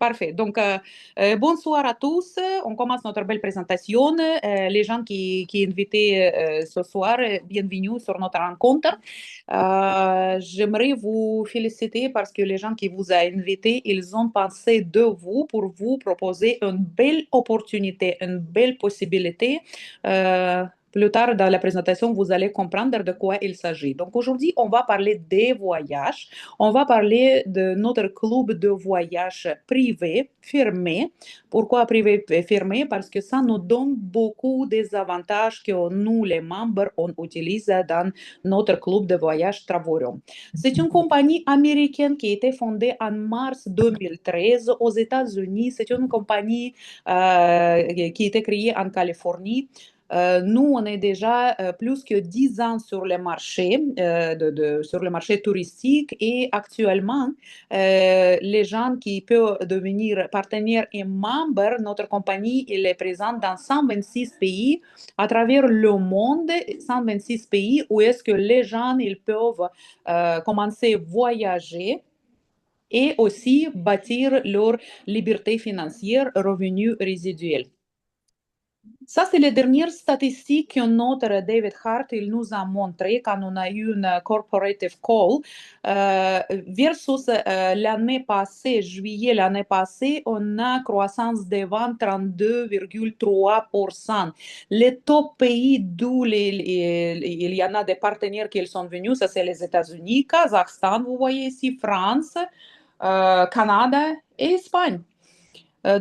Parfait. Donc, bonsoir à tous. On commence notre belle présentation. Les gens qui invités ce soir, bienvenue sur notre rencontre. J'aimerais vous féliciter parce que les gens qui vous ont invités, ils ont pensé de vous pour vous proposer une belle opportunité, une belle possibilité. Plus tard dans la présentation, vous allez comprendre de quoi il s'agit. Donc aujourd'hui, on va parler des voyages. On va parler de notre club de voyage privé fermé. Pourquoi privé fermé? Parce que ça nous donne beaucoup des avantages que nous, les membres, on utilise dans notre club de voyage Travaurium. C'est une compagnie américaine qui a été fondée en mars 2013 aux États-Unis. C'est une compagnie qui a été créée en Californie. Nous, on est déjà plus que 10 ans sur le marché, sur le marché touristique et actuellement, les gens qui peuvent devenir partenaires et membres, notre compagnie elle est présente dans 126 pays à travers le monde, 126 pays où est-ce que les gens ils peuvent commencer à voyager et aussi bâtir leur liberté financière, revenus résiduels. Ça, c'est les dernières statistiques que notre David Hart il nous a montré quand on a eu une corporative call versus l'année passée, juillet l'année passée, on a croissance des ventes 32,3%. Les top pays d'où il y en a des partenaires qui sont venus, ça c'est les États-Unis, Kazakhstan, vous voyez ici, France, Canada et Espagne.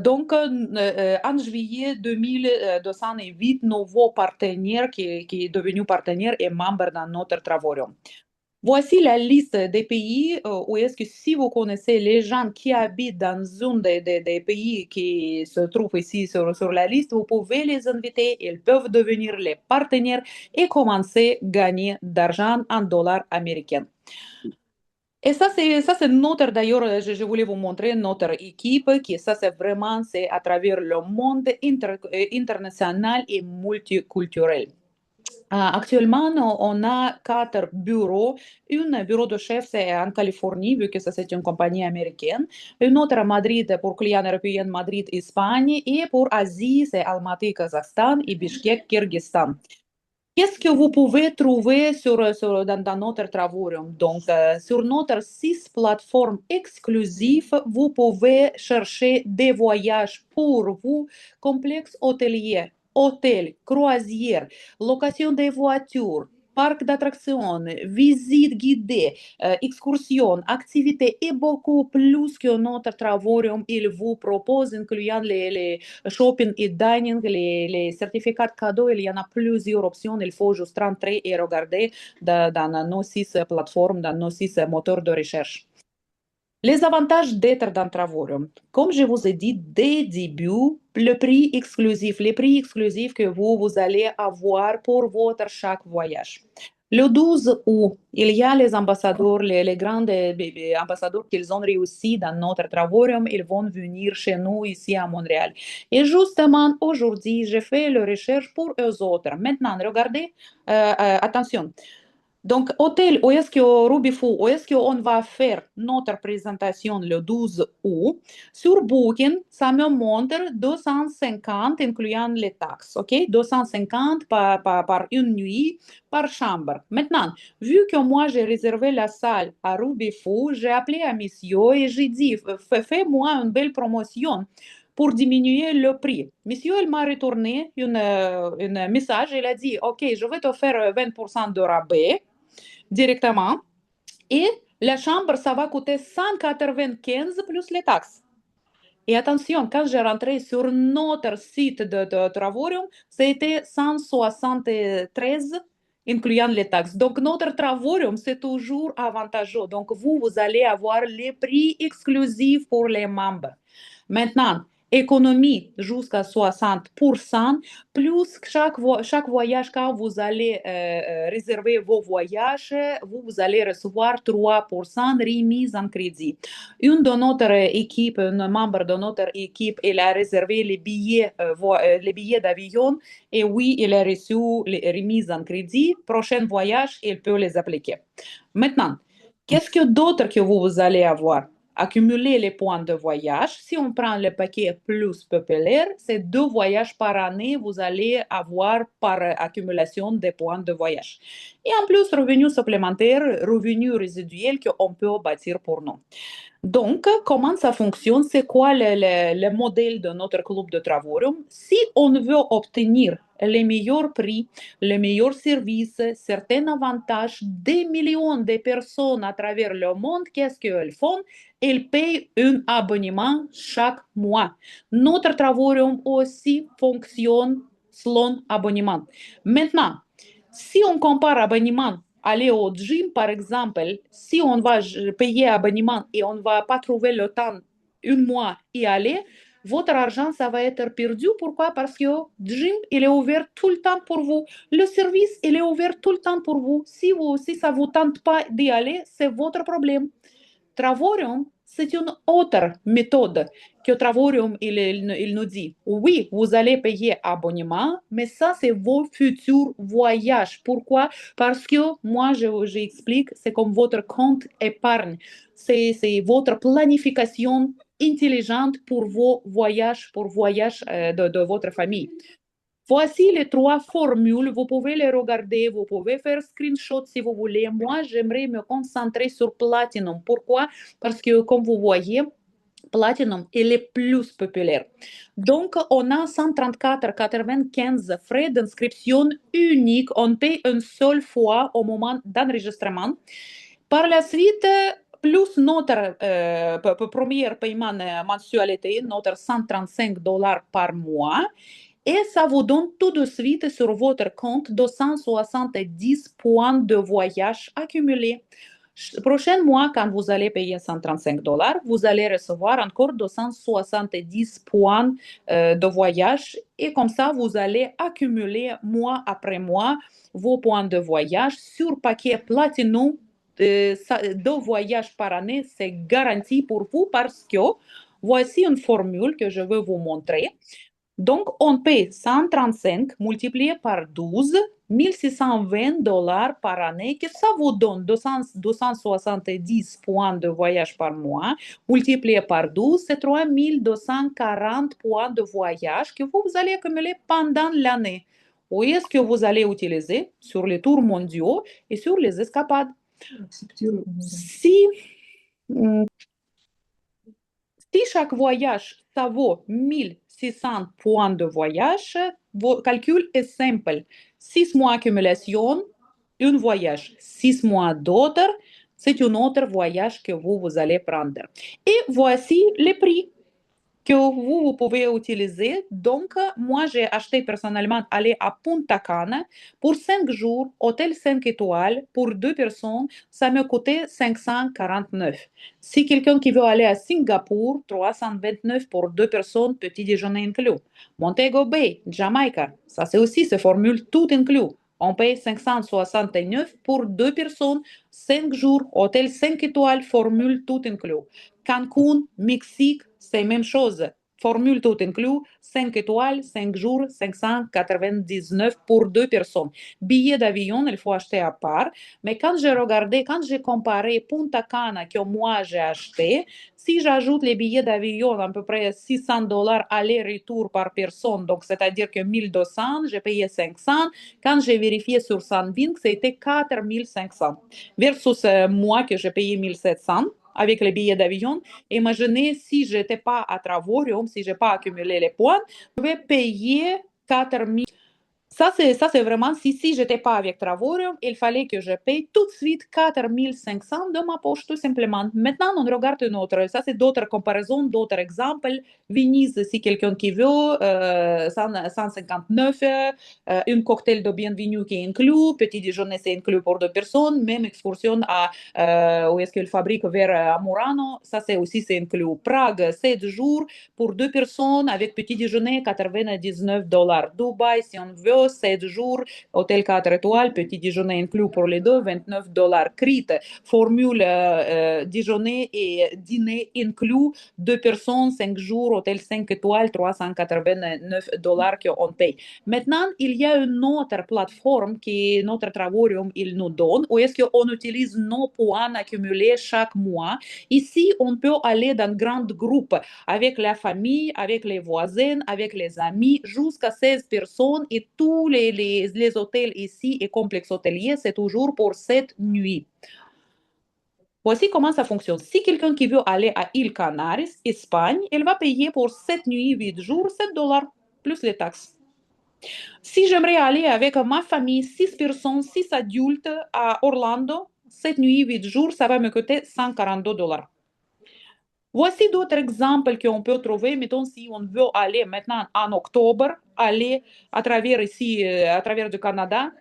Donc, en juillet 2208, nouveaux partenaires qui est devenu partenaire et membre dans notre Travaurium. Voici la liste des pays où est-ce que si vous connaissez les gens qui habitent dans un des pays qui se trouvent ici sur la liste, vous pouvez les inviter, ils peuvent devenir les partenaires et commencer à gagner d'argent en dollars américains. Et ça c'est notre, d'ailleurs, je voulais vous montrer notre équipe, qui ça c'est vraiment, c'est à travers le monde international et multiculturel. Actuellement, on a 4 bureaux. Un bureau de chef, c'est en Californie, vu que ça c'est une compagnie américaine. Un autre à Madrid pour clients européens, Madrid, Espagne. Et pour Asie, c'est Almaty, Kazakhstan et Bishkek, Kyrgyzstan. Qu'est-ce que vous pouvez trouver dans notre travaux? Donc, sur notre 6 plateformes exclusives, vous pouvez chercher des voyages pour vous, complexes hôteliers, hôtels, croisières, location des voitures, parcs d'attractions, visites guidées, excursions, activités et beaucoup plus que notre Travaurium. Il vous propose, incluant les shopping et dining, les certificats de cadeaux. Il y en a plusieurs options. Il faut juste rentrer et regarder dans nos 6 plateformes, dans nos 6 moteurs de recherche. Les avantages d'être dans Travaurium. Comme je vous ai dit dès le début, le prix exclusif, les prix exclusifs que vous allez avoir pour votre chaque voyage. Le 12 août, il y a les ambassadeurs, les grands ambassadeurs qu'ils ont réussi dans notre Travaurium, ils vont venir chez nous ici à Montréal. Et justement, aujourd'hui, j'ai fait la recherche pour eux autres. Maintenant, regardez, attention. Donc, hôtel, où est-ce que Rubifou, où est-ce qu'on va faire notre présentation le 12 août? Sur Booking, ça me montre 250 incluant les taxes, ok? 250 par une nuit, par chambre. Maintenant, vu que moi j'ai réservé la salle à Rubifou, j'ai appelé à monsieur et j'ai dit, fais-moi une belle promotion pour diminuer le prix. Monsieur, il m'a retourné un message, il a dit, OK, je vais te faire 20% de rabais directement. Et la chambre, ça va coûter 195 plus les taxes. Et attention, quand j'ai rentré sur notre site de Travaurium, c'était 173 incluant les taxes. Donc, notre Travaurium, c'est toujours avantageux. Donc, vous allez avoir les prix exclusifs pour les membres. Maintenant, économie jusqu'à 60%, plus chaque voyage, quand vous allez réserver vos voyages, vous allez recevoir 3% remise en crédit. Une de notre équipe, un membre de notre équipe, il a réservé les billets d'avion et oui, il a reçu les remises en crédit. Prochain voyage, il peut les appliquer. Maintenant, qu'est-ce que d'autre que vous allez avoir? accumuler les points de voyage. Si on prend le paquet plus populaire, c'est 2 voyages par année, vous allez avoir par accumulation des points de voyage. Et en plus, revenus supplémentaires, revenus résiduels qu'on peut bâtir pour nous. Donc, comment ça fonctionne? C'est quoi le modèle de notre club de Travaorium? Si on veut obtenir les meilleurs prix, les meilleurs services, certains avantages, des millions de personnes à travers le monde, qu'est-ce qu'elles font? Elles payent un abonnement chaque mois. Notre Travaorium aussi fonctionne selon abonnement. Maintenant, si on compare abonnement, aller au gym par exemple, si on va payer abonnement et on ne va pas trouver le temps un mois y aller, votre argent, ça va être perdu. Pourquoi? Parce que le gym, il est ouvert tout le temps pour vous. Le service, il est ouvert tout le temps pour vous. Si ça ne vous tente pas d'y aller, c'est votre problème. Travaorium, c'est une autre méthode que Travaorium, il nous dit. Oui, vous allez payer abonnement, mais ça, c'est vos futurs voyages. Pourquoi? Parce que moi, j'explique, c'est comme votre compte épargne. C'est votre planification intelligente pour voyages de votre famille. Voici les 3 formules. Vous pouvez les regarder, vous pouvez faire screenshot si vous voulez. Moi, j'aimerais me concentrer sur Platinum. Pourquoi? Parce que, comme vous voyez, Platinum est le plus populaire. Donc, on a 134,95 frais d'inscription unique. On paye une seule fois au moment d'enregistrement. Par la suite, plus notre premier paiement mensualité, notre $135 par mois. Et ça vous donne tout de suite sur votre compte 270 points de voyage accumulés. Prochain mois, quand vous allez payer $135, vous allez recevoir encore 270 points de voyage. Et comme ça, vous allez accumuler mois après mois vos points de voyage sur paquet Platinum. 2 voyages par année, c'est garanti pour vous parce que voici une formule que je veux vous montrer. Donc, on paye 135 multiplié par 12, $1 620 par année, que ça vous donne 270 points de voyage par mois, multiplié par 12, c'est 3240 points de voyage que vous allez accumuler pendant l'année. Où est-ce que vous allez utiliser? Sur les tours mondiaux et sur les escapades. Si Si chaque voyage, ça vaut 1600 points de voyage, votre calcul est simple. 6 mois accumulation, un voyage. 6 mois d'autre, c'est un autre voyage que vous allez prendre. Et voici les prix que vous pouvez utiliser. Donc, moi, j'ai acheté personnellement aller à Punta Cana pour 5 jours, hôtel 5 étoiles pour 2 personnes, ça me coûtait 549. Si quelqu'un qui veut aller à Singapour, 329 pour 2 personnes, petit déjeuner inclus. Montego Bay, Jamaïca, ça c'est aussi, c'est formule tout inclus. On paye 569 pour 2 personnes, 5 jours, hôtel 5 étoiles, formule tout inclus. Cancun, Mexique, c'est la même chose. Formule tout inclus, 5 étoiles, 5 jours, 599 pour 2 personnes. Billets d'avion, il faut acheter à part. Mais quand j'ai regardé, quand j'ai comparé Punta Cana que moi j'ai acheté, si j'ajoute les billets d'avion, à peu près $600 aller-retour par personne, donc c'est-à-dire que 1200, j'ai payé 500. Quand j'ai vérifié sur Sandvin, c'était 4500 versus moi que j'ai payé 1700 avec les billets d'avion. Imaginez si je n'étais pas à Travaorium, si je n'ai pas accumulé les points, je vais payer 4000. Ça, c'est vraiment, si je n'étais pas avec Travaorium, il fallait que je paye tout de suite 4500 de ma poche, tout simplement. Maintenant, on regarde une autre. Ça, c'est d'autres comparaisons, d'autres exemples. Venise, si quelqu'un qui veut, 159, une cocktail de bienvenue qui est inclus, petit déjeuner, c'est inclus pour 2 personnes, même excursion à, où est-ce qu'il fabrique vers à Murano, ça, c'est inclus. Prague, 7 jours pour 2 personnes avec petit déjeuner, $99. Dubaï, si on veut, 7 jours, hôtel 4 étoiles, petit déjeuner inclus pour les deux, $29. Crite, formule déjeuner et dîner inclus, deux personnes, 5 jours, hôtel 5 étoiles, $389 qu'on paye. Maintenant, il y a une autre plateforme que notre Travorium il nous donne, où est-ce qu'on utilise nos points accumulés chaque mois. Ici, on peut aller dans grand groupe avec la famille, avec les voisins, avec les amis, jusqu'à 16 personnes et tous les hôtels ici et complexes hôteliers, c'est toujours pour 7 nuits. Voici comment ça fonctionne. Si quelqu'un qui veut aller à Îles Canaries, Espagne, il va payer pour 7 nuits, 8 jours, $7 plus les taxes. Si j'aimerais aller avec ma famille, 6 personnes, 6 adultes à Orlando, 7 nuits, 8 jours, ça va me coûter $142. Voici d'autres exemples qu'on peut trouver. Mettons, si on veut aller maintenant en octobre, aller à travers ici, à travers du Canada,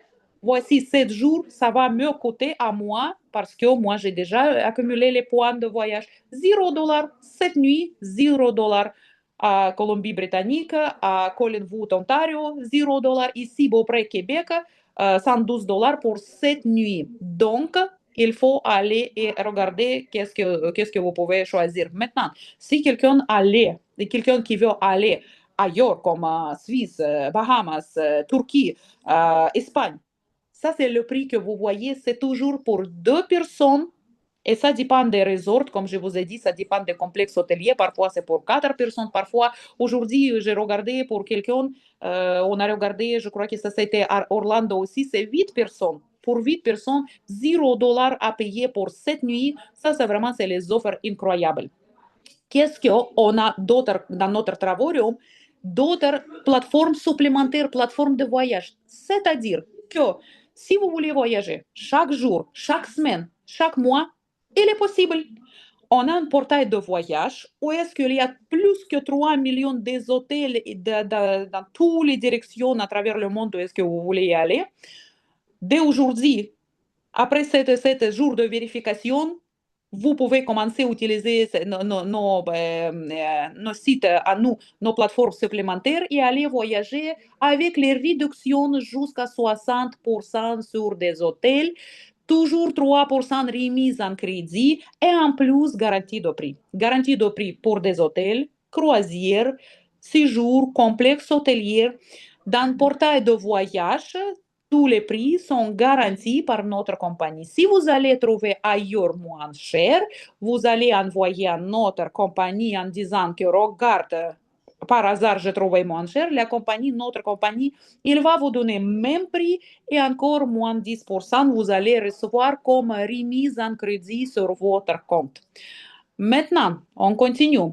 voici 7 jours, ça va me coûter à moi, parce que moi j'ai déjà accumulé les points de voyage, $0. 7 nuits, $0. À Colombie-Britannique, à Collingwood, Ontario, $0. Ici, Beaupré, Québec, $112 pour 7 nuits. Donc, il faut aller et regarder qu'est-ce que vous pouvez choisir. Maintenant, si quelqu'un qui veut aller ailleurs, comme Suisse, Bahamas, Turquie, Espagne, ça c'est le prix que vous voyez, c'est toujours pour deux personnes. Et ça dépend des resorts, comme je vous ai dit, ça dépend des complexes hôteliers. Parfois, c'est pour quatre personnes. Parfois, aujourd'hui, j'ai regardé pour quelqu'un, on a regardé, je crois que ça c'était à Orlando aussi, c'est 8 personnes. Pour 8 personnes, $0 à payer pour 7 nuits. Ça, c'est vraiment, c'est les offres incroyables. Qu'est-ce qu'on a d'autres dans notre travail? D'autres plateformes supplémentaires, plateformes de voyage. C'est-à-dire que si vous voulez voyager chaque jour, chaque semaine, chaque mois, il est possible. On a un portail de voyage où est-ce qu'il y a plus que 3 millions des hôtels dans toutes les directions à travers le monde où est-ce que vous voulez y aller. Dès aujourd'hui, après 7 jours de vérification, vous pouvez commencer à utiliser nos sites à nous, nos plateformes supplémentaires et aller voyager avec les réductions jusqu'à 60% sur des hôtels, toujours 3% remise en crédit et en plus garantie de prix. Garantie de prix pour des hôtels, croisières, séjours, complexes hôteliers. Dans le portail de voyage, tous les prix sont garantis par notre compagnie. Si vous allez trouver ailleurs moins cher, vous allez envoyer à notre compagnie en disant que regarde, par hasard, j'ai trouvé moins cher. Notre compagnie, il va vous donner même prix et encore moins 10%. Vous allez recevoir comme remise en crédit sur votre compte. Maintenant, on continue.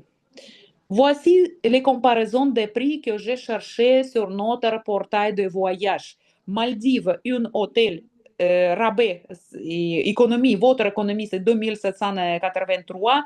Voici les comparaisons des prix que j'ai cherchés sur notre portail de voyage. Maldives, un hôtel rabais, économie, votre économie c'est 2783.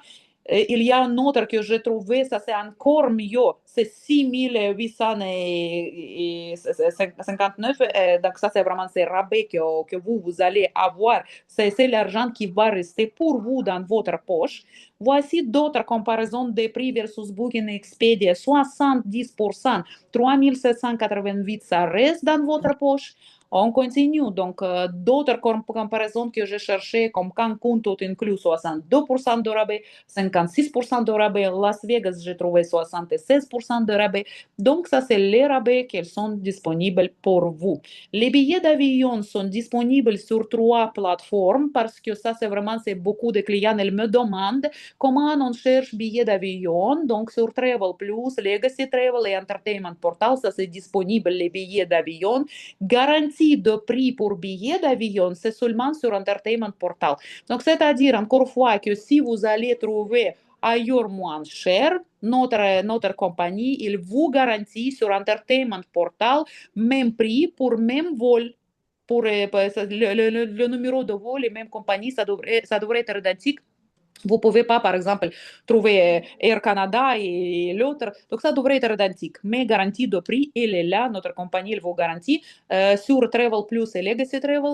Il y a un autre que j'ai trouvé, ça c'est encore mieux, c'est 6859. Donc ça c'est vraiment ces rabais que vous allez avoir. C'est l'argent qui va rester pour vous dans votre poche. Voici d'autres comparaisons des prix versus Booking Expedia. 70%, 3788, ça reste dans votre poche. On continue. Donc, d'autres comparaisons que j'ai cherchées, comme Cancun, tout inclus, 62% de rabais, 56% de rabais. Las Vegas, j'ai trouvé 76% de rabais. Donc, ça, c'est les rabais qui sont disponibles pour vous. Les billets d'avion sont disponibles sur 3 plateformes parce que ça, c'est vraiment, c'est beaucoup de clients, elles me demandent comment on cherche billets d'avion. Donc, sur Travel Plus, Legacy Travel et Entertainment Portal, ça, c'est disponible, les billets d'avion. Garantie de prix pour billets d'avion, c'est seulement sur Entertainment Portal. Donc, c'est-à-dire, encore une fois, que si vous allez trouver ailleurs moins cher, notre compagnie, il vous garantit sur Entertainment Portal même prix pour même vol. Pour le numéro de vol, les mêmes compagnies, ça devrait être identique. Vous ne pouvez pas, par exemple, trouver Air Canada et l'autre. Donc, ça devrait être identique. Mais garantie de prix, elle est là. Notre compagnie, elle vous garantit. Sur Travel Plus et Legacy Travel,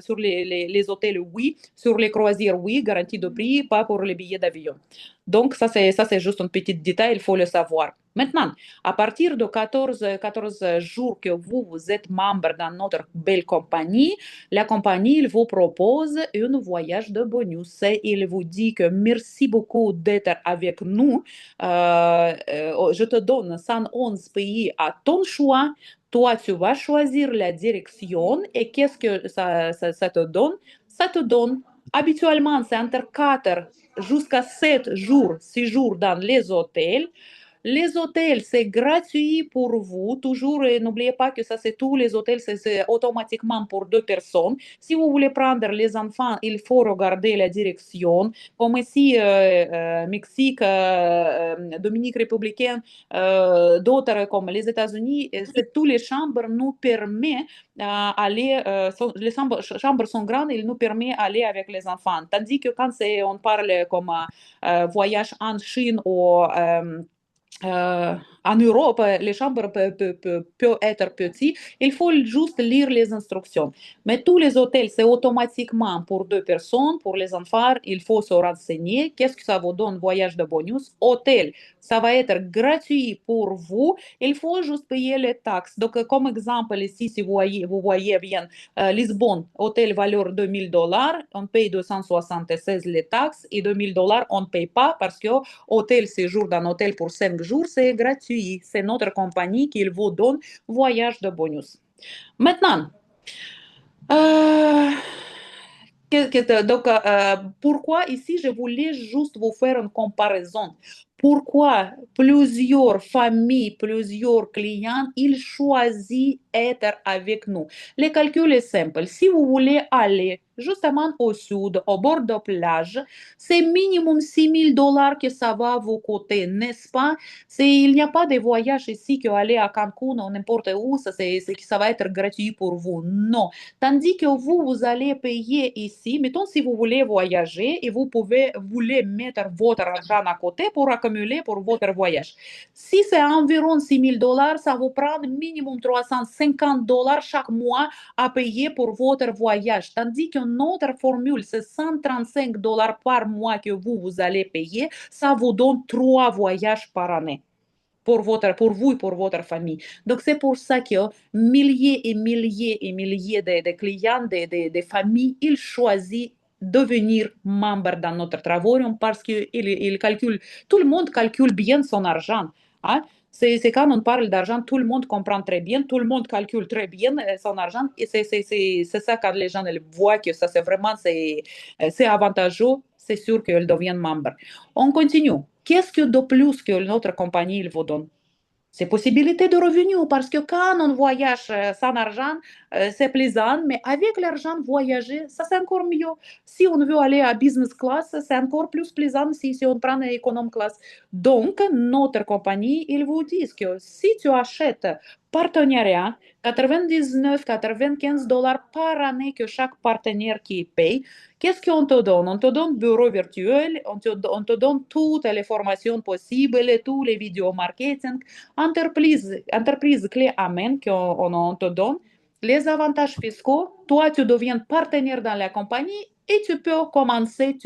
sur les hôtels, oui. Sur les croisières, oui. Garantie de prix, pas pour les billets d'avion. Donc, ça, c'est juste un petit détail. Il faut le savoir. Maintenant, à partir de 14 jours que vous êtes membre dans notre belle compagnie, la compagnie il vous propose un voyage de bonus. Il vous dit que merci beaucoup d'être avec nous. Je te donne 111 pays à ton choix. Toi, tu vas choisir la direction et qu'est-ce que ça te donne? Ça te donne, habituellement, c'est entre 4 jusqu'à 7 jours, 6 jours dans les hôtels. Les hôtels, c'est gratuit pour vous. Toujours, n'oubliez pas que ça, c'est tous les hôtels, c'est automatiquement pour deux personnes. Si vous voulez prendre les enfants, il faut regarder la direction. Comme ici, Mexique, Dominique républicaine, d'autres comme les États-Unis, c'est tous les chambres nous permettent aller, les chambres sont grandes, il nous permet d'aller avec les enfants. Tandis que quand on parle comme voyage en Chine ou euh, en Europe, les chambres peuvent être petites. Il faut juste lire les instructions. Mais tous les hôtels, c'est automatiquement pour deux personnes. Pour les enfants, il faut se renseigner. Qu'est-ce que ça vous donne, voyage de bonus? Hôtel, ça va être gratuit pour vous. Il faut juste payer les taxes. Donc, comme exemple, ici, si vous voyez bien, Lisbonne, hôtel valeur $2 000, on paye 276 les taxes et $2 000, on ne paye pas parce que hôtel, séjour d'un hôtel pour 5 jours, c'est gratuit. C'est notre compagnie qui vous donne voyage de bonus. Maintenant, euh, donc, pourquoi ici, je voulais juste vous faire une comparaison. Pourquoi plusieurs familles, plusieurs clients, ils choisissent être avec nous. Le calcul est simple. Si vous voulez aller justement au sud, au bord de plage, c'est minimum $6 000 que ça va vous coûter, n'est-ce pas? Il n'y a pas de voyage ici que aller à Cancun ou n'importe où, ça va être gratuit pour vous. Non. Tandis que vous allez payer ici, mettons si vous voulez voyager et voulez mettre votre argent à côté pour accumuler pour votre voyage. Si c'est environ $6 000, ça vous prend minimum $350 chaque mois à payer pour votre voyage. Tandis qu'une autre formule, c'est $135 par mois que vous allez payer, ça vous donne 3 voyages par année pour vous et pour votre famille. Donc, c'est pour ça que milliers et milliers et milliers de clients, de familles, ils choisissent devenir membre dans notre travail parce qu'il calcule, tout le monde calcule bien son argent. Hein? C'est quand on parle d'argent, tout le monde comprend très bien, tout le monde calcule très bien son argent et c'est ça quand les gens voient que ça c'est avantageux, c'est sûr qu'ils deviennent membres. On continue. Qu'est-ce que de plus que notre compagnie il vous donne? C'est possibilité de revenus parce que quand on voyage sans argent, c'est plaisant, mais avec l'argent, voyager, ça c'est encore mieux. Si on veut aller à business class, c'est encore plus plaisant si on prend l'économie class. Donc, notre compagnie, ils vous disent que si tu achètes partenariat, 99-95 $ par année que chaque partenaire qui paye, qu'est-ce qu'on te donne? On te donne bureau virtuel, on te donne toutes les formations possibles, tous les vidéos marketing, entreprise clé amène qu'on te donne, les avantages fiscaux, toi tu deviens partenaire dans la compagnie et tu peux commencer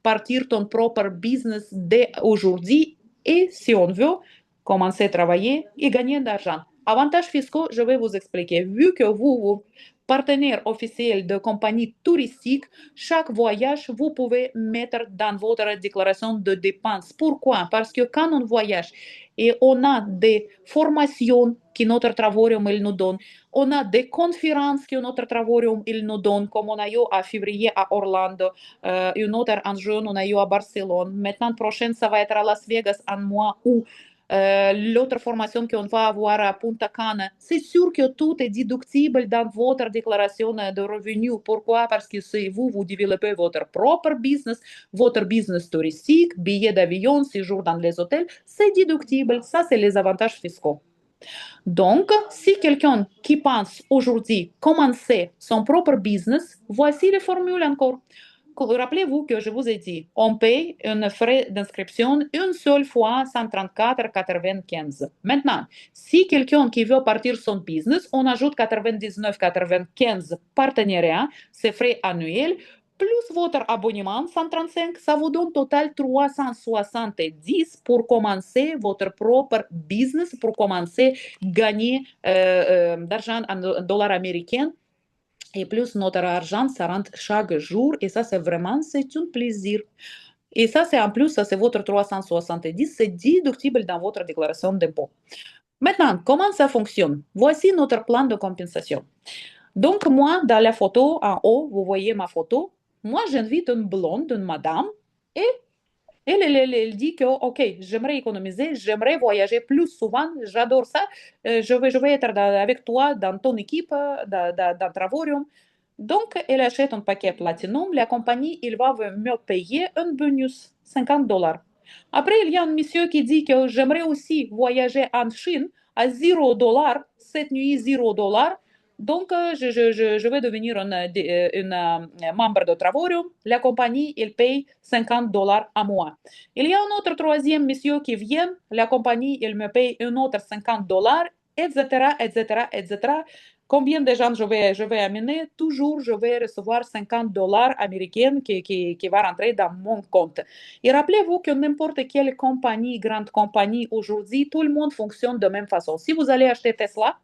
partir ton propre business dès aujourd'hui et si on veut, commencer à travailler et gagner de l'argent. Avantages fiscaux, je vais vous expliquer. Vu que vous partenaire officiel de compagnie touristique, chaque voyage, vous pouvez mettre dans votre déclaration de dépenses. Pourquoi? Parce que quand on voyage et on a des formations que notre travail il nous donne, on a des conférences que notre travail il nous donne, comme on a eu à février à Orlando, une autre en juin, on a eu à Barcelone. Maintenant, prochaine, ça va être à Las Vegas en mois août. L'autre formation qu'on va avoir à Punta Cana, c'est sûr que tout est déductible dans votre déclaration de revenus. Pourquoi? Parce que c'est vous développez votre business touristique, billets d'avion, séjour dans les hôtels, c'est déductible. Ça, c'est les avantages fiscaux. Donc, si quelqu'un qui pense aujourd'hui commencer son propre business, voici les formules encore. Rappelez-vous que je vous ai dit, on paye un frais d'inscription une seule fois, 134,95. Maintenant, si quelqu'un qui veut partir son business, on ajoute 99,95 partenariat, c'est frais annuels, plus votre abonnement, 135, ça vous donne total 370 pour commencer votre propre business, pour commencer à gagner d'argent en dollars américains. Et plus notre argent, ça rentre chaque jour. Et ça, c'est vraiment, c'est un plaisir. Et ça, c'est en plus, ça, c'est votre 370, c'est déductible dans votre déclaration d'impôt. Maintenant, comment ça fonctionne? Voici notre plan de compensation. Donc, moi, dans la photo en haut, vous voyez ma photo. Moi, j'invite une blonde, une madame, et elle dit que, OK, j'aimerais économiser, j'aimerais voyager plus souvent, j'adore ça, je vais être avec toi dans ton équipe, dans Travorium. Donc, elle achète un paquet Platinum, la compagnie, il va me payer un bonus, 50 dollars. Après, il y a un monsieur qui dit que j'aimerais aussi voyager en Chine à 0 dollars, cette nuit 0 dollars. Donc, je vais devenir une membre de Travorium. La compagnie, il paye 50 dollars à moi. Il y a un autre troisième monsieur qui vient. La compagnie, il me paye un autre 50 dollars, etc., etc., etc. Combien de gens je vais amener? Toujours, je vais recevoir 50 dollars américains qui va rentrer dans mon compte. Et rappelez-vous que n'importe quelle compagnie, grande compagnie, aujourd'hui, tout le monde fonctionne de la même façon. Si vous allez acheter Tesla,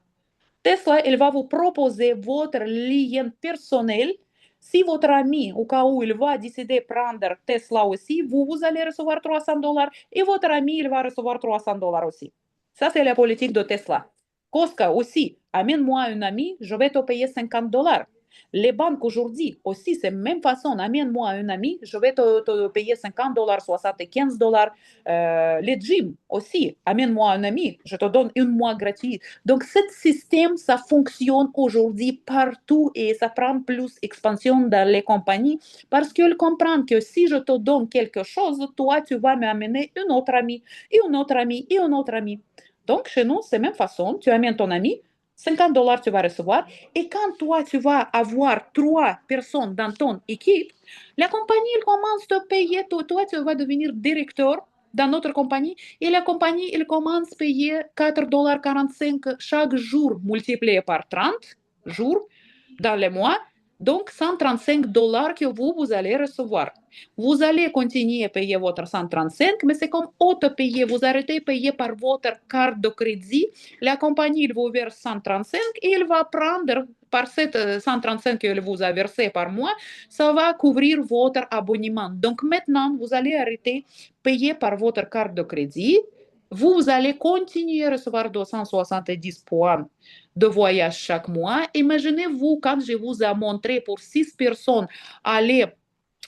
Tesla, il va vous proposer votre lien personnel. Si votre ami, au cas où il va décider de prendre Tesla aussi, vous allez recevoir 300 dollars et votre ami, il va recevoir 300 dollars aussi. Ça, c'est la politique de Tesla. Costco aussi, amène-moi un ami, je vais te payer 50 dollars. Les banques aujourd'hui aussi, c'est la même façon. Amène-moi un ami, je vais te payer 50 dollars, 75 dollars. Les gyms aussi, amène-moi un ami, je te donne un mois gratuit. Donc, ce système, ça fonctionne aujourd'hui partout et ça prend plus expansion dans les compagnies parce qu'ils comprennent que si je te donne quelque chose, toi, tu vas m'amener un autre ami et un autre ami et un autre ami. Donc, chez nous, c'est la même façon. Tu amènes ton ami, 50 dollars tu vas recevoir. Et quand toi, tu vas avoir trois personnes dans ton équipe, la compagnie, elle commence à te payer. Toi, tu vas devenir directeur dans notre compagnie. Et la compagnie, elle commence à payer 4,45 dollars chaque jour, multiplié par 30 jours dans le mois. Donc, 135 dollars que vous allez recevoir. Vous allez continuer à payer votre 135, mais c'est comme auto-payer. Vous arrêtez de payer par votre carte de crédit. La compagnie, il vous verse 135 et il va prendre par cette 135 qu'elle vous a versé par mois, ça va couvrir votre abonnement. Donc maintenant, vous allez arrêter de payer par votre carte de crédit. Vous allez continuer à recevoir 270 points de voyage chaque mois. Imaginez-vous quand je vous ai montré pour 6 personnes aller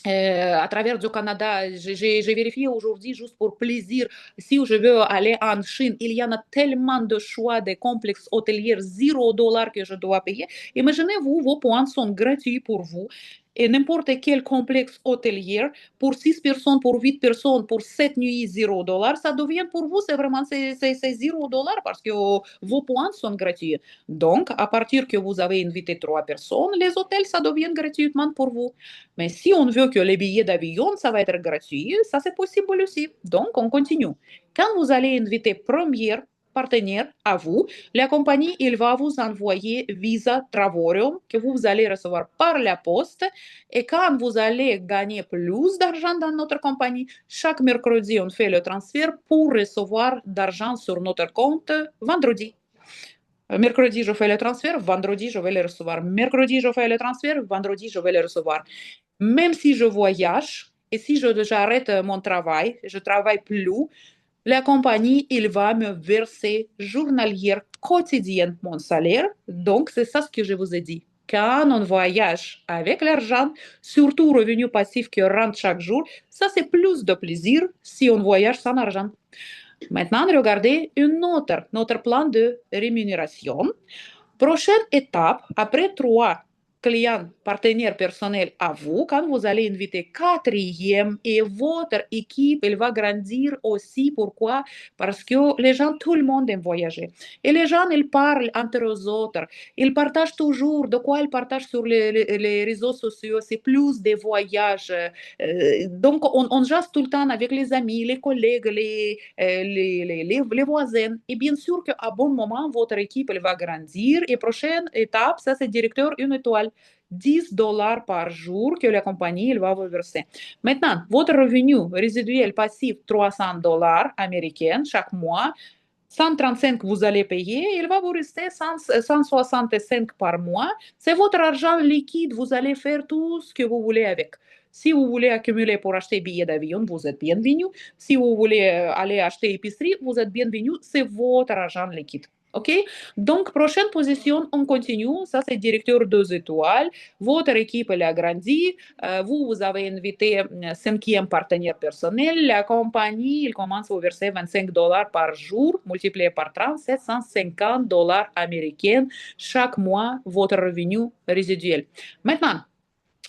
à travers du Canada. J'ai vérifié aujourd'hui juste pour plaisir. Si je veux aller en Chine, il y en a tellement de choix de complexes hôteliers, 0 dollars que je dois payer. Imaginez-vous, vos points sont gratuits pour vous. Et n'importe quel complexe hôtelier, pour 6 personnes, pour 8 personnes, pour 7 nuits, 0 dollars, ça devient pour vous, c'est vraiment 0 dollars parce que vos points sont gratuits. Donc, à partir que vous avez invité 3 personnes, les hôtels, ça devient gratuitement pour vous. Mais si on veut que les billets d'avion, ça va être gratuit, ça c'est possible aussi. Donc, on continue. Quand vous allez inviter premier partenaire à vous, la compagnie, il va vous envoyer Visa Travorium que vous allez recevoir par la poste. Et quand vous allez gagner plus d'argent dans notre compagnie, chaque mercredi, on fait le transfert pour recevoir d'argent sur notre compte vendredi. Mercredi, je fais le transfert, vendredi, je vais le recevoir. Mercredi, je fais le transfert, vendredi, je vais le recevoir. Même si je voyage et si j'arrête mon travail, je travaille plus, la compagnie, il va me verser journalier quotidien mon salaire. Donc, c'est ça ce que je vous ai dit. Quand on voyage avec l'argent, surtout revenu passif qui rentre chaque jour, ça c'est plus de plaisir si on voyage sans argent. Maintenant, regardez notre plan de rémunération. Prochaine étape, après 3 clients, partenaires personnels à vous, quand vous allez inviter quatrième et votre équipe, elle va grandir aussi. Pourquoi? Parce que les gens, tout le monde aime voyager. Et les gens, ils parlent entre eux autres. Ils partagent toujours. De quoi ils partagent sur les réseaux sociaux? C'est plus des voyages. Donc, on jase tout le temps avec les amis, les collègues, les voisins. Et bien sûr qu'à bon moment, votre équipe elle va grandir. Et prochaine étape, ça c'est directeur une étoile. $10 par jour que la compagnie il va vous verser. Maintenant, votre revenu résiduel passif, $300 américains chaque mois, 135 vous allez payer, il va vous rester 165 par mois. C'est votre argent liquide, vous allez faire tout ce que vous voulez avec. Si vous voulez accumuler pour acheter billets d'avion, vous êtes bienvenu. Si vous voulez aller acheter épicerie, vous êtes bienvenu. C'est votre argent liquide. OK? Donc, prochaine position, on continue. Ça, c'est directeur 2 étoiles. Votre équipe, elle a grandi. Vous avez invité cinquième partenaire personnel. La compagnie, il commence à vous verser $25 par jour, multiplié par 30, $750 américains chaque mois, votre revenu résiduel. Maintenant,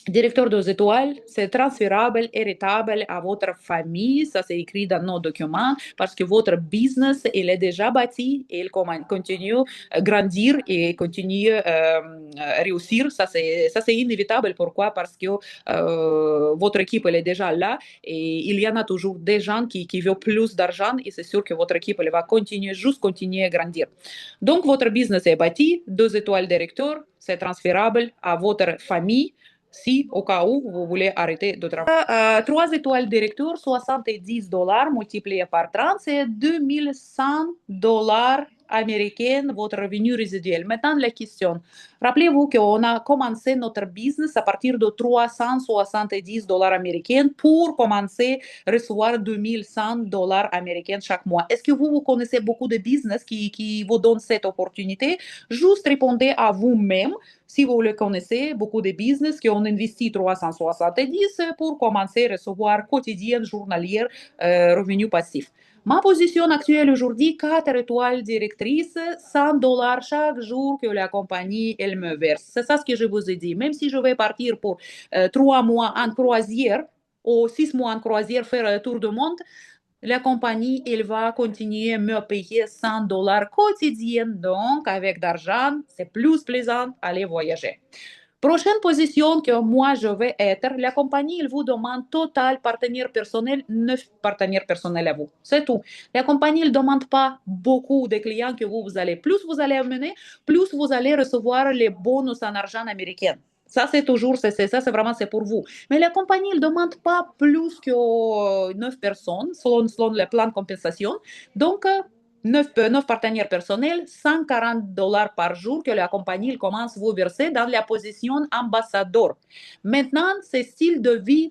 directeur 2 étoiles, c'est transférable, héritable à votre famille. Ça, c'est écrit dans nos documents parce que votre business, il est déjà bâti et il continue à grandir et continue à réussir. Ça, c'est inévitable. Pourquoi? Parce que votre équipe, elle est déjà là et il y en a toujours des gens qui veulent plus d'argent et c'est sûr que votre équipe, elle va continuer à grandir. Donc, votre business est bâti. 2 étoiles directeur, c'est transférable à votre famille si au cas où vous voulez arrêter de travailler. 3 étoiles directeur, $70 multiplié par 30, c'est $2100 américains, votre revenu résiduel. Maintenant, la question. Rappelez-vous qu'on a commencé notre business à partir de $370 américains pour commencer à recevoir $2100 américains chaque mois. Est-ce que vous connaissez beaucoup de business qui vous donnent cette opportunité? Juste répondez à vous-même si vous le connaissez, beaucoup de business qui ont investi 370 pour commencer à recevoir quotidien, journalier, revenus passifs. Ma position actuelle aujourd'hui, 4 étoiles directrices, $100 chaque jour que la compagnie, elle me verse. C'est ça ce que je vous ai dit. Même si je vais partir pour 3 mois en croisière ou 6 mois en croisière faire un tour du monde, la compagnie, elle va continuer à me payer $100 quotidiens. Donc, avec d'argent, c'est plus plaisant d'aller voyager. Prochaine position que moi je vais être, la compagnie, il vous demande total partenaire personnel, 9 partenaires personnels à vous. C'est tout. La compagnie, il ne demande pas beaucoup de clients que vous allez. Plus vous allez amener, plus vous allez recevoir les bonus en argent américain. Ça, c'est toujours, ça, c'est vraiment, c'est pour vous. Mais la compagnie, elle ne demande pas plus que 9 personnes selon le plan de compensation. Donc, 9 partenaires personnels, $140 par jour que la compagnie commence à vous verser dans la position ambassadeur. Maintenant,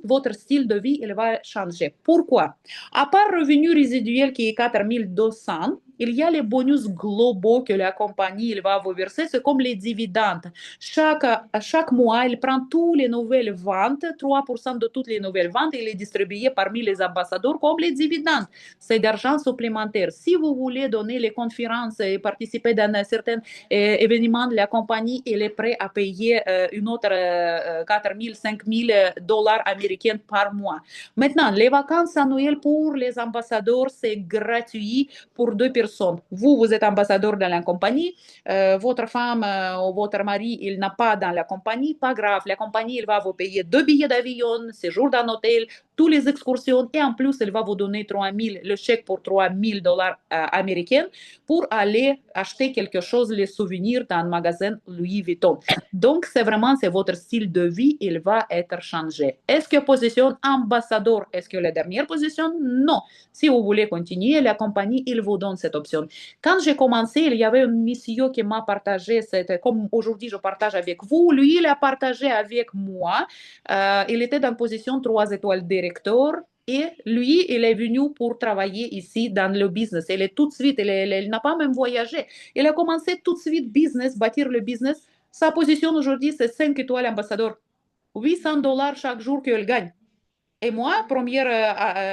votre style de vie, il va changer. Pourquoi? À part revenu résiduel qui est 4200, il y a les bonus globaux que la compagnie il va vous verser, c'est comme les dividendes. Chaque mois, il prend toutes les nouvelles ventes, 3% de toutes les nouvelles ventes, il est distribué parmi les ambassadeurs comme les dividendes. C'est d'argent supplémentaire. Si vous voulez donner les conférences et participer dans un certain événement de la compagnie, il est prêt à payer une autre 4 000, 5 000 dollars américains par mois. Maintenant, les vacances annuelles pour les ambassadeurs, c'est gratuit pour 2 personnes. Vous êtes ambassadeur dans la compagnie, votre femme ou votre mari, il n'a pas dans la compagnie, pas grave. La compagnie, il va vous payer 2 billets d'avion, séjour dans l'hôtel, toutes les excursions et en plus, elle va vous donner le chèque pour $3000 américains pour aller acheter quelque chose, les souvenirs dans un magasin Louis Vuitton. Donc, c'est votre style de vie, il va être changé. Est-ce que position ambassadeur, est-ce que la dernière position? Non. Si vous voulez continuer, la compagnie, il vous donne cette option. Quand j'ai commencé, il y avait un monsieur qui m'a partagé, comme aujourd'hui je partage avec vous, lui, il a partagé avec moi. Il était dans position 3 étoiles directeur. Et lui, il est venu pour travailler ici dans le business. Il est tout de suite, il n'a pas même voyagé. Il a commencé tout de suite business, bâtir le business. Sa position aujourd'hui, c'est 5 étoiles ambassadeur. $800 chaque jour qu'il gagne. Et moi, première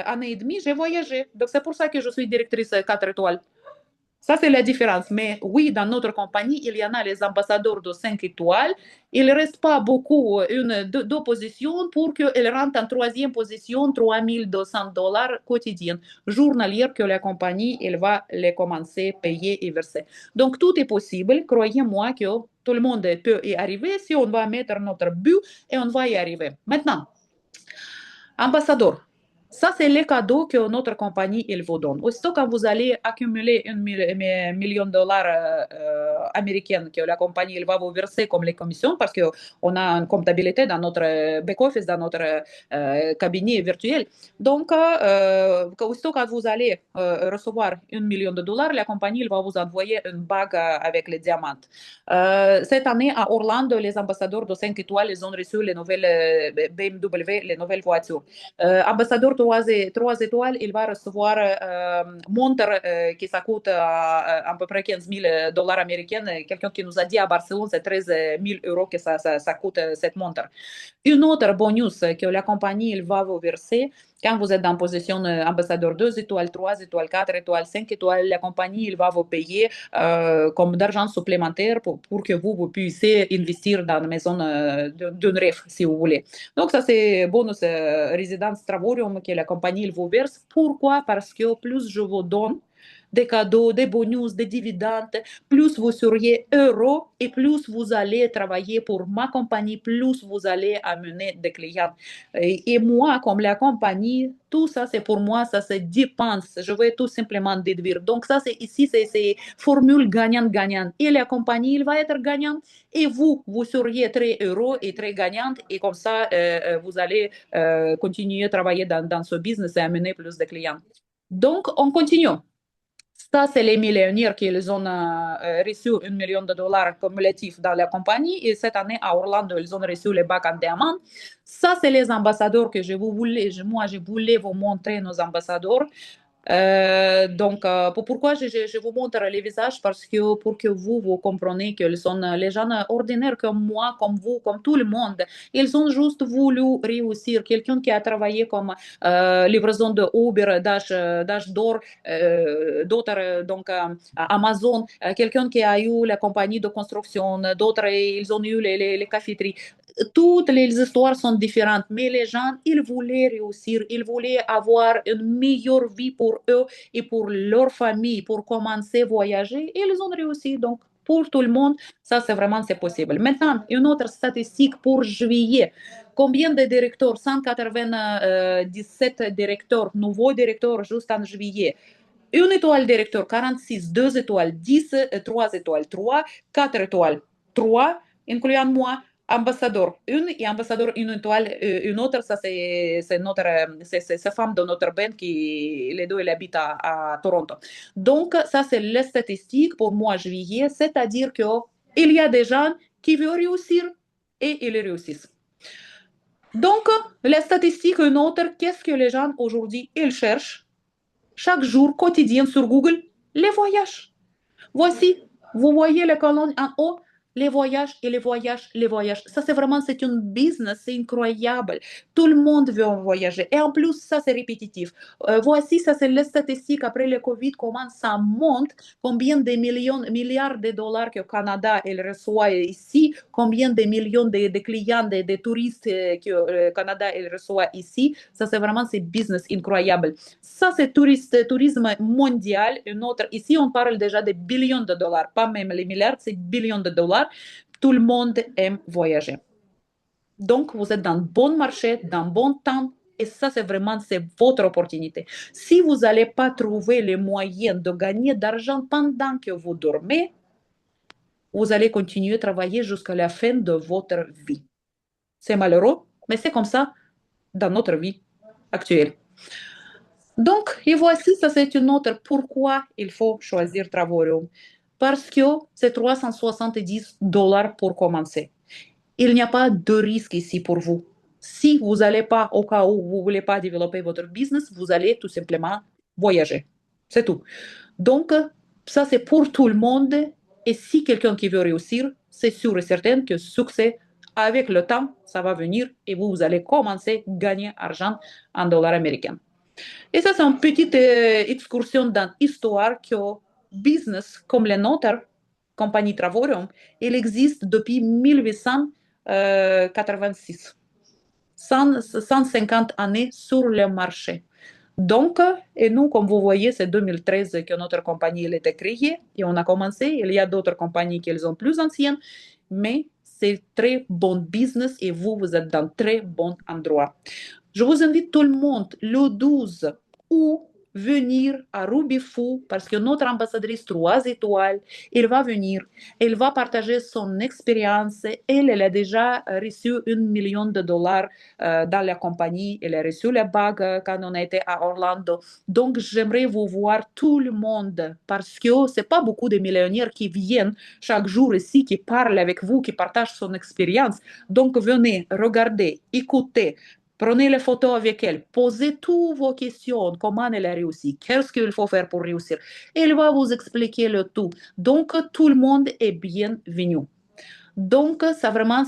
année et demie, j'ai voyagé. Donc, c'est pour ça que je suis directrice 4 étoiles. Ça, c'est la différence. Mais oui, dans notre compagnie, il y en a les ambassadeurs de 5 étoiles. Il ne reste pas beaucoup, deux positions pour qu'ils rentrent en troisième position, $3200 quotidiens, journalière que la compagnie elle va les commencer à payer et verser. Donc, tout est possible. Croyez-moi que tout le monde peut y arriver si on va mettre notre but et on va y arriver. Maintenant, ambassadeur. Ça, c'est les cadeaux que notre compagnie il vous donne. Aussitôt quand vous allez accumuler million de dollars américains que la compagnie il va vous verser comme les commissions, parce qu'on a une comptabilité dans notre back-office, dans notre cabinet virtuel. Donc, aussitôt quand vous allez recevoir 1 million de dollars, la compagnie il va vous envoyer une bague avec les diamants. Cette année, à Orlando, les ambassadeurs de 5 étoiles, ils ont reçu les nouvelles BMW, les nouvelles voitures. Ambassadeur 3 étoiles, il va recevoir montre qui ça coûte à peu près 15 000 dollars américains. Quelqu'un qui nous a dit à Barcelone, c'est 13 000 euros que ça coûte cette montre. Une autre bonus que la compagnie il va vous verser quand vous êtes en position ambassadeur 2 étoiles, 3 étoiles, 4 étoiles, 5 étoiles, la compagnie il va vous payer comme d'argent supplémentaire pour que vous puissiez investir dans une maison d'un rêve, si vous voulez. Donc, ça, c'est bonus résidence Travorium que la compagnie il vous verse. Pourquoi? Parce que plus je vous donne des cadeaux, des bonus, des dividendes, plus vous seriez heureux et plus vous allez travailler pour ma compagnie, plus vous allez amener des clients. Et moi, comme la compagnie, tout ça, c'est pour moi, ça se dépense. Je vais tout simplement déduire. Donc, ça, c'est ici, c'est formule gagnant-gagnant. Et la compagnie, il va être gagnant. Et vous seriez très heureux et très gagnante. Et comme ça, vous allez continuer à travailler dans ce business et amener plus de clients. Donc, on continue. Ça, c'est les millionnaires qui ils ont reçu 1 million de dollars cumulatifs dans la compagnie. Et cette année, à Orlando, ils ont reçu les bacs en diamant. Ça, c'est les ambassadeurs que moi, je voulais vous montrer nos ambassadeurs. Pourquoi je vous montre les visages? Parce que pour que vous compreniez qu'ils sont les gens ordinaires comme moi, comme vous, comme tout le monde. Ils ont juste voulu réussir. Quelqu'un qui a travaillé comme livraison de Uber, Dash d'or, d'autres, Amazon, quelqu'un qui a eu la compagnie de construction, d'autres, ils ont eu les caféteries. Toutes les histoires sont différentes, mais les gens, ils voulaient réussir, ils voulaient avoir une meilleure vie pour eux et pour leur famille, pour commencer à voyager, et ils ont réussi. Donc, pour tout le monde, ça, c'est vraiment, c'est possible. Maintenant, une autre statistique pour juillet. Combien de directeurs? 197 directeurs, nouveaux directeurs juste en juillet. Une étoile directeur, 46, 2 étoiles, 10, 3 étoiles, 3, 4 étoiles, 3, incluant moi, ambassadeur, une et ambassadeur, une étoile, une autre, ça c'est notre, c'est femme de notre band qui, les deux, elle habite à Toronto. Donc, ça c'est les statistiques pour mois juillet, c'est-à-dire qu'il y a des gens qui veulent réussir et ils réussissent. Donc, les statistiques, une autre, qu'est-ce que les gens aujourd'hui, ils cherchent? Chaque jour quotidien sur Google, les voyages. Voici, vous voyez les colonnes en haut, les voyages et les voyages, les voyages. Ça, c'est vraiment, c'est une business, c'est incroyable. Tout le monde veut en voyager. Et en plus, ça, c'est répétitif. Voici, ça, c'est les statistiques après le Covid, comment ça monte, combien de milliards de dollars que le Canada il reçoit ici, combien de millions de clients, de touristes que le Canada il reçoit ici. Ça, c'est vraiment, c'est business incroyable. Ça, c'est tourisme mondial. Une autre, ici, on parle déjà de billions de dollars, pas même les milliards, c'est billions de dollars. Tout le monde aime voyager. Donc, vous êtes dans le bon marché, dans le bon temps. Et ça, c'est vraiment, c'est votre opportunité. Si vous n'allez pas trouver les moyens de gagner d'argent pendant que vous dormez, vous allez continuer à travailler jusqu'à la fin de votre vie. C'est malheureux, mais c'est comme ça dans notre vie actuelle. Donc, et voici, ça c'est une autre pourquoi il faut choisir Travaorium. Parce que c'est 370 dollars pour commencer. Il n'y a pas de risque ici pour vous. Si vous n'allez pas, au cas où vous ne voulez pas développer votre business, vous allez tout simplement voyager. C'est tout. Donc, ça c'est pour tout le monde. Et si quelqu'un qui veut réussir, c'est sûr et certain que succès, avec le temps, ça va venir et vous allez commencer à gagner argent en dollars américains. Et ça, c'est une petite excursion dans l'histoire que business comme le nôtre, compagnie Travaurium, il existe depuis 1886. 150 années sur le marché. Donc, et nous, comme vous voyez, c'est 2013 que notre compagnie a été créée et on a commencé. Il y a d'autres compagnies qui sont plus anciennes, mais c'est très bon business et vous êtes dans très bon endroit. Je vous invite tout le monde le 12 ou venir à Roubifou parce que notre ambassadrice 3 étoiles, elle va venir, elle va partager son expérience. Elle a déjà reçu 1 million de dollars dans la compagnie. Elle a reçu la bague quand on était à Orlando. Donc, j'aimerais vous voir tout le monde parce que c'est pas beaucoup de millionnaires qui viennent chaque jour ici, qui parlent avec vous, qui partagent son expérience. Donc, venez, regardez, écoutez. Prenez les photos avec elle, posez toutes vos questions, comment elle a réussi, qu'est-ce qu'il faut faire pour réussir. Elle va vous expliquer le tout. Donc, tout le monde est bienvenu. Donc, ça vraiment,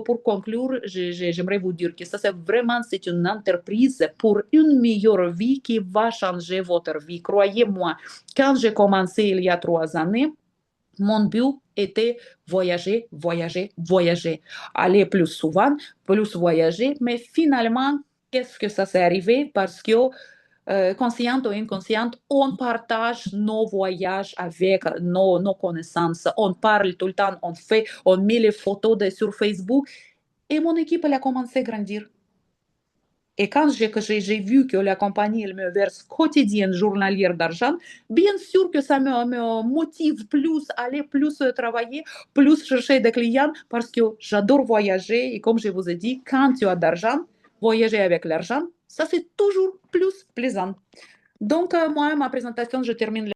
pour conclure, j'aimerais vous dire que ça, c'est vraiment, c'est une entreprise pour une meilleure vie qui va changer votre vie. Croyez-moi, quand j'ai commencé il y a 3 années, mon but était voyager, voyager, voyager, aller plus souvent, plus voyager, mais finalement, qu'est-ce que ça s'est arrivé? Parce que consciente ou inconsciente, on partage nos voyages avec nos connaissances. On parle tout le temps, on met les photos sur Facebook et mon équipe elle a commencé à grandir. Et quand j'ai vu que la compagnie elle me verse quotidienne journalière d'argent, bien sûr que ça me motive plus à aller plus travailler, plus chercher des clients parce que j'adore voyager et comme je vous ai dit, quand tu as d'argent, voyager avec l'argent, ça c'est toujours plus plaisant. Donc, moi, ma présentation, je termine